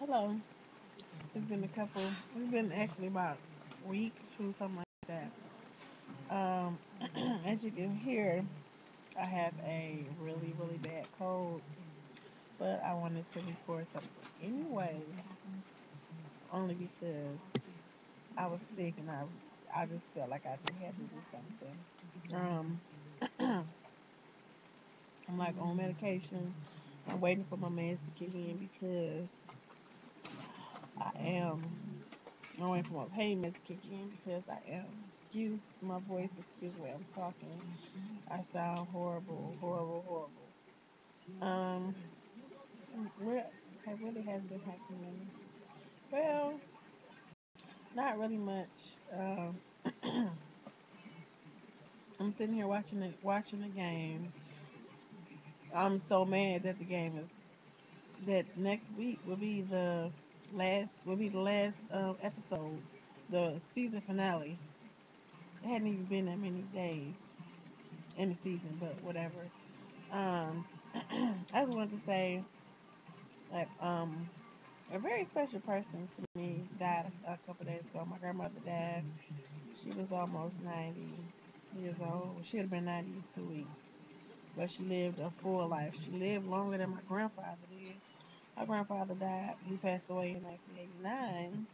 Hello. It's been a couple. It's been actually about a week, two, something like that. Um, as you can hear, I have a really, really bad cold, but I wanted to record something anyway, only because I was sick and I just felt like I just had to do something. Um, I'm like on medication. I'm waiting for my meds to kick in because I am. I'm waiting for my pain meds to kick in because I am. Excuse my voice. Excuse the way I'm talking. I sound horrible, horrible, horrible. Um, what really has been happening? Well, not really much. I'm sitting here watching the game. I'm so mad that the game is that next week will be the last episode, the season finale. It hadn't even been that many days in the season, but whatever. Um, I just wanted to say that a very special person to me died a couple days ago. My grandmother died. She was almost 90 years old. She had been 90 in 2 weeks, but she lived a full life. She lived longer than my grandfather did. My grandfather died. He passed away in 1989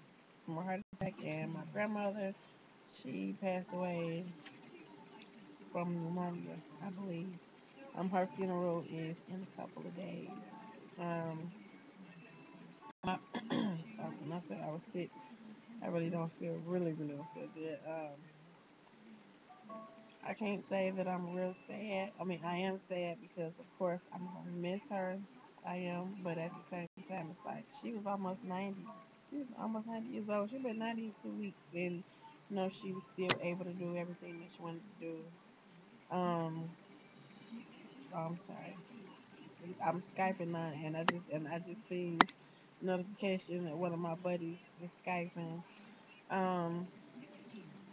from a heart attack, and my grandmother, she passed away from pneumonia, I believe. Her funeral is in a couple of days. Um, when I said I was sick, I really don't feel really don't feel good. I can't say that I'm real sad. I mean, I am sad because of course I'm gonna miss her. I am, but at the same time, it's like she was almost 90. She was almost 90 years old. She been 90 in 2 weeks, and she was still able to do everything that she wanted to do. Um, oh, I'm sorry. I'm skyping now, and I just seen notification that one of my buddies was skyping. Um,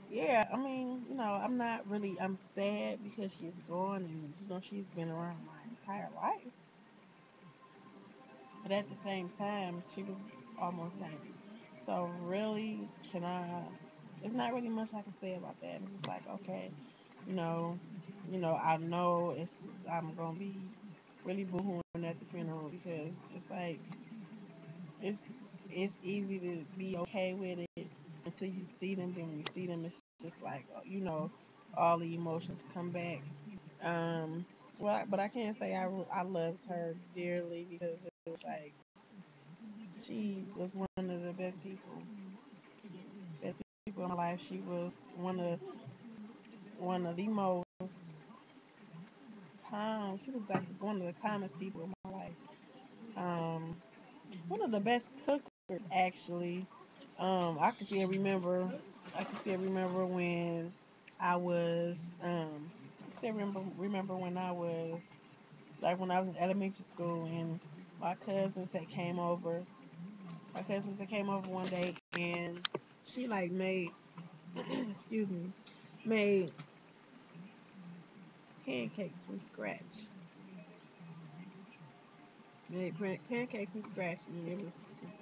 Yeah, I mean, I'm not really. I'm sad because she's gone, and she's been around my entire life. But at the same time, she was almost 90. So really, can I? There's not really much I can say about that. I'm just like, okay, you know, I know I'm gonna be really boohooing at the funeral because it's like it's it's easy to be okay with it until you see them. Then when you see them, it's just like all the emotions come back. Um, but I can't say I loved her dearly because it was like she was one of the best people in my life. She was one of the most calm. She was like one of the calmest people in my life. Um, one of the best cookers actually. I can still remember. I can still remember when I was. I can still remember when I was like when I was in elementary school and my cousins had came over. My cousins had came over one day and she like made excuse me made pancakes from scratch. Made pancakes from scratch and it was just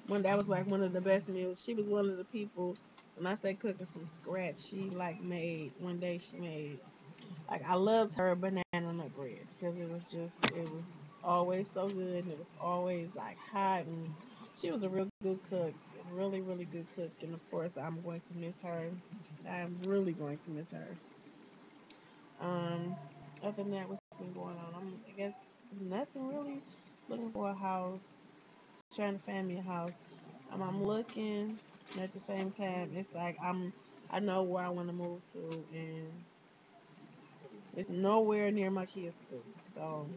one that was like one of the best meals. She was one of the people when I say cooking from scratch, she like made one day she made like I loved her banana nut bread because it was always so good and it was always like hot and she was a real good cook, really really good cook and of course I'm going to miss her. I'm really going to miss her. Um, Other than that, what's been going on? I guess there's nothing really. Looking for a house, trying to find me a house. I'm looking, and at the same time, it's like I know where I want to move to, and it's nowhere near my kids' school. So,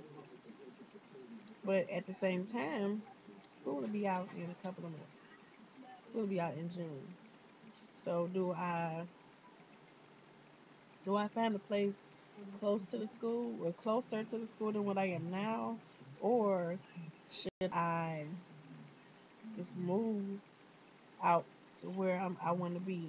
but at the same time, school will be out in a couple of months. School will be out in June. So, do I find a place close to the school or closer to the school than what I am now, or should I just move out to where I want to be,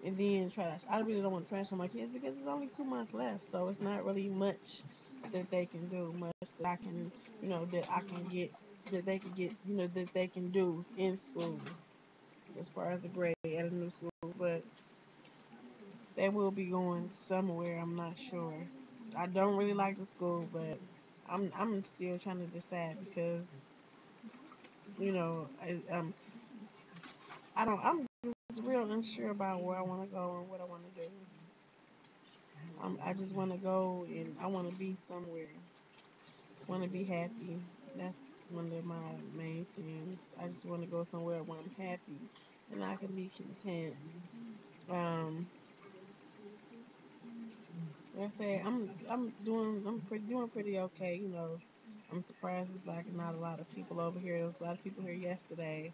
and then try to. I really don't want to transfer my kids because it's only 2 months left, so it's not really much that they can do, much that I can, that I can get. that they can get, that they can do in school as far as a grade at a new school. But they will be going somewhere. I'm not sure. I don't really like the school, but I'm still trying to decide because I don't. I'm just real unsure about where I want to go and what I want to do. I just want to go and I want to be somewhere. Just want to be happy. That's one of my main things. I just want to go somewhere where I'm happy and I can be content. Um, like I say, doing pretty okay. I'm surprised it's like not a lot of people over here. There was a lot of people here yesterday.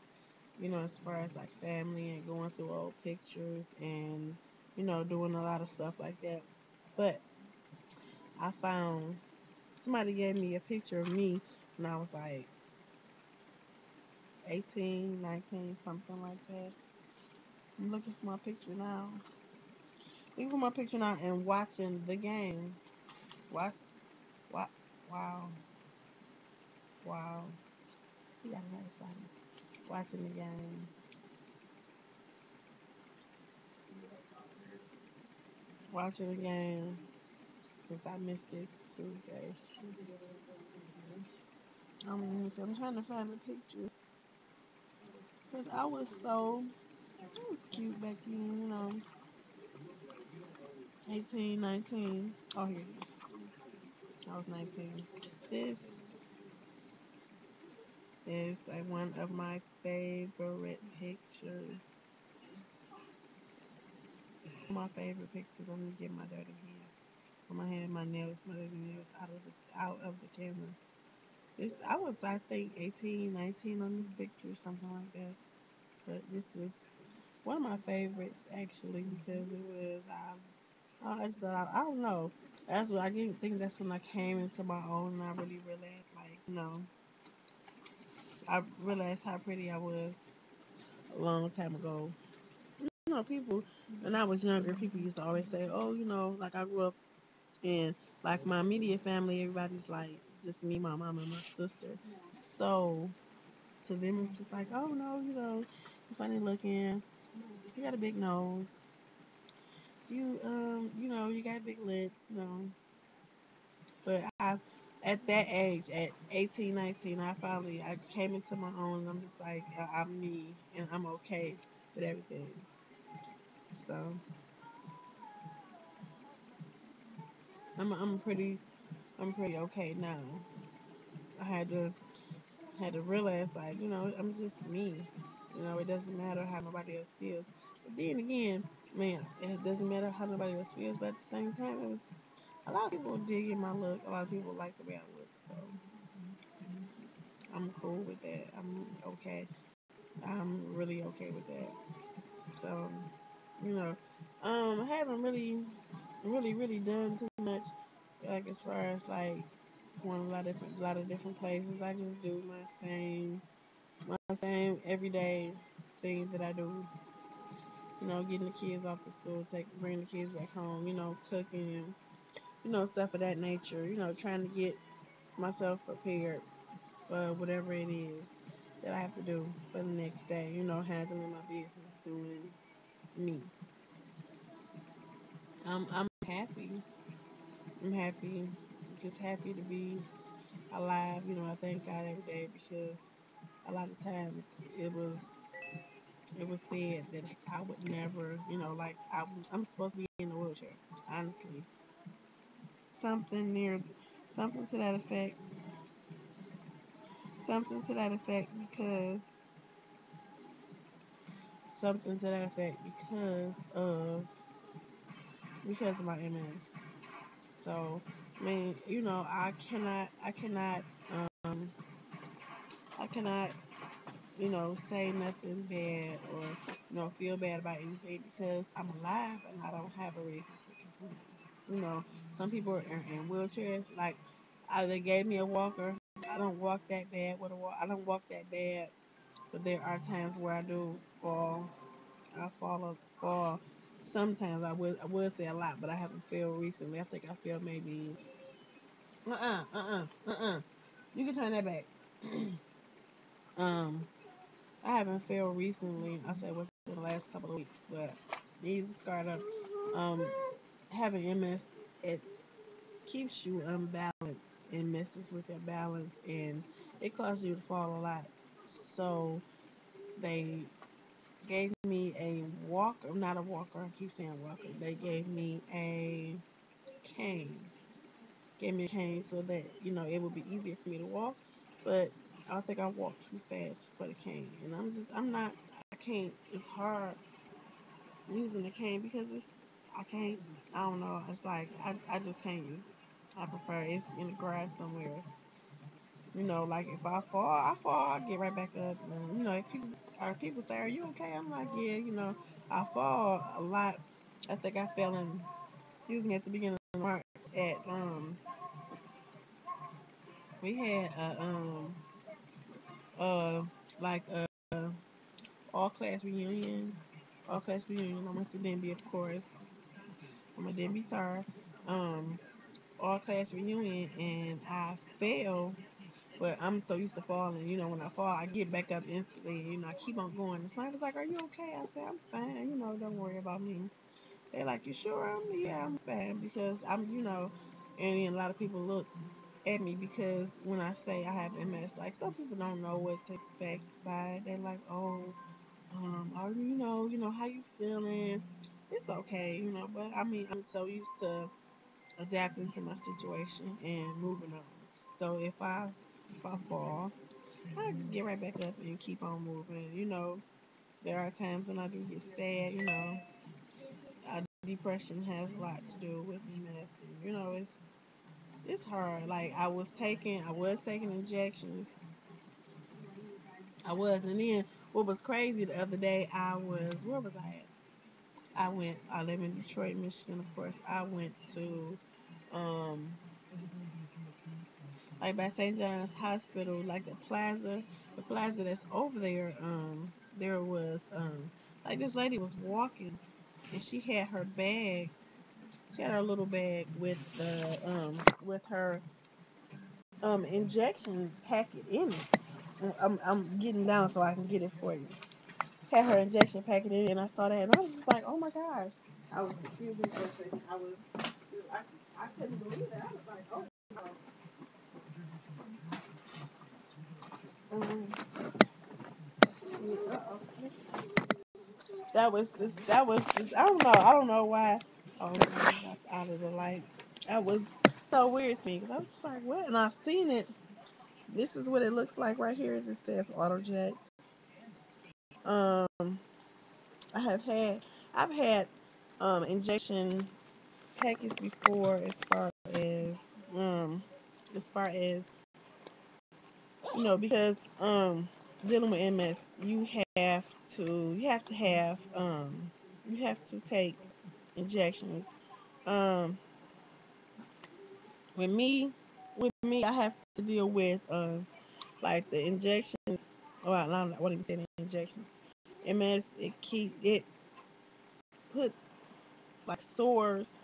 As far as like family and going through old pictures and doing a lot of stuff like that. But I found somebody gave me a picture of me when I was like 18, 19, something like that. I'm looking for my picture now. Looking for my picture now and watching the game. Watch, wow, wow, wow. He got a nice body. Watching the game. Watching the game since I missed it Tuesday. I'm trying to find the picture because I was cute back then, 18, 19. Oh, here it is. I was 19. This is like one of my favorite pictures. My favorite pictures. I'm gonna get my dirty hands. I'm gonna have my dirty nails out of the camera. This I was I think 18, 19 on this picture, something like that. But this was one of my favorites actually because it was I just thought I don't know. That's what I didn't think that's when I came into my own and I really realized like I realized how pretty I was a long time ago. People when I was younger, people used to always say, "Oh, like I grew up in like my immediate family. Everybody's like just me, my mom, and my sister." So to them, it's just like, "Oh no, you're funny looking. You got a big nose. You got big lips. But at that age, at 18, 19, I came into my own. And I'm just like, I'm me, and I'm okay with everything. So I'm pretty I'm pretty okay now. I had to realize like I'm just me. It doesn't matter how nobody else feels. But then again, man, it doesn't matter how nobody else feels. But at the same time, it was a lot of people digging my look. A lot of people like the way I look. So I'm cool with that. I'm okay. I'm really okay with that. So, you know, I haven't really done too much, like as far as like going a lot of different places. I just do my same everyday thing that I do. Getting the kids off to school, bringing the kids back home. Cooking, stuff of that nature. Trying to get myself prepared for whatever it is that I have to do for the next day. Handling my business, doing me. I'm happy. I'm happy. Just happy to be alive. I thank God every day because a lot of times it was it was said that I would never, like I'm supposed to be in a wheelchair. Honestly, something near, something to that effect. Something to that effect because of my MS. So, I mean, um, I cannot, say nothing bad or, feel bad about anything because I'm alive and I don't have a reason to complain. Some people are in wheelchairs. Like, they gave me a walker. I don't walk that bad with a walk. I don't walk that bad, but there are times where I do fall. I fall. Sometimes I would say a lot, but I haven't failed recently. I think I failed maybe. You can turn that back. Um, I haven't failed recently. I said within the last couple of weeks, but these scarred up. Um, having MS, it keeps you unbalanced and messes with your balance, and it causes you to fall a lot. So they gave me a walker, not a walker. I keep saying walker. They gave me a cane. Gave me a cane so that it would be easier for me to walk. But I think I walk too fast for the cane, and I'm not. I can't. It's hard using the cane because I can't. I don't know. It's like I just can't use it. I prefer it's in the grass somewhere. Like if I fall, I fall. I get right back up. And, if people say, "Are you okay?" I'm like, "Yeah." I fall a lot. I think I fell in. Excuse me, at the beginning of March at we had uh like all class reunion. All class reunion. I went to Denby, of course. I'm a Denby star. Um, all class reunion, and I fell. But I'm so used to falling, when I fall, I get back up instantly. I keep on going. The sniper's like, "Are you okay?" I said, "I'm fine. Don't worry about me." They're like, "You sure?" Yeah, I'm fine because and then a lot of people look at me because when I say I have MS, like some people don't know what to expect by it. They're like, "Oh, or how you feeling?" It's okay, but I mean, I'm so used to adapting to my situation and moving on. So if I fall, I get right back up and keep on moving. There are times when I do get sad. Depression has a lot to do with MS, and it's hard. Like I was taking injections. I was, and then what was crazy the other day, where was I at? I live in Detroit, Michigan, of course. I went to um like by St. John's Hospital, like the plaza that's over there. There was like this lady was walking, and she had her bag. She had her little bag with her injection packet in it. I'm getting down so I can get it for you. Had her injection packet in it, and I saw that, and I was just like, "Oh my gosh!" Excuse me for a second. I couldn't believe it. I was like, "Oh." Um, yeah, that was just I don't know why. Oh, no, out of the light. That was so weird to me because I was just like, what? And I've seen it. This is what it looks like right here. It just says AutoJet. Um, I have had I've had injection packets before as um as far as because dealing with MS you have to take injections. Um with me I have to deal with like the injections. Well, I don't know what even say the injections. MS it puts like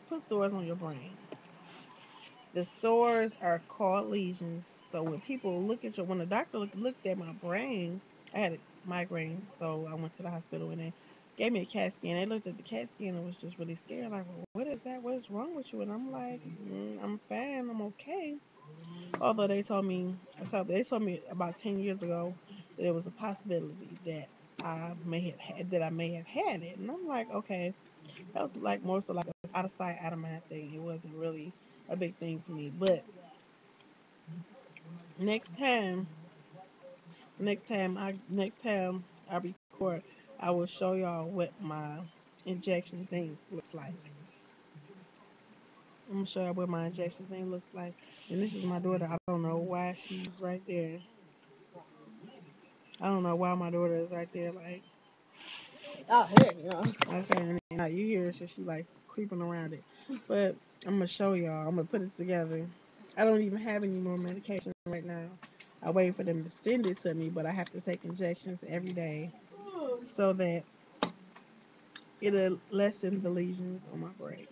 puts sores on your brain. The sores are called lesions. So when the doctor looked at my brain, I had a migraine, so I went to the hospital and they gave me a CAT scan. They looked at the CAT scan and was just really scared, like, "Well, what is that? What is wrong with you?" And I'm like, "I'm fine. I'm okay." Although they told me about 10 years ago that it was a possibility that I may have had it, and I'm like, okay, that was like more so like a out of sight, out of mind thing. It wasn't really a big thing to me. But next time, next time I record, I will show y'all what my injection thing looks like. I'm gonna show y'all what my injection thing looks like. And this is my daughter. I don't know why she's right there. I don't know why my daughter is right there. Like, Oh, here you go. okay, and now you hear her, so she like creeping around it. But I'm gonna show y'all. I'm gonna put it together. I don't even have any more medication right now. I wait for them to send it to me, but I have to take injections every day so that it'll lessen the lesions on my brain.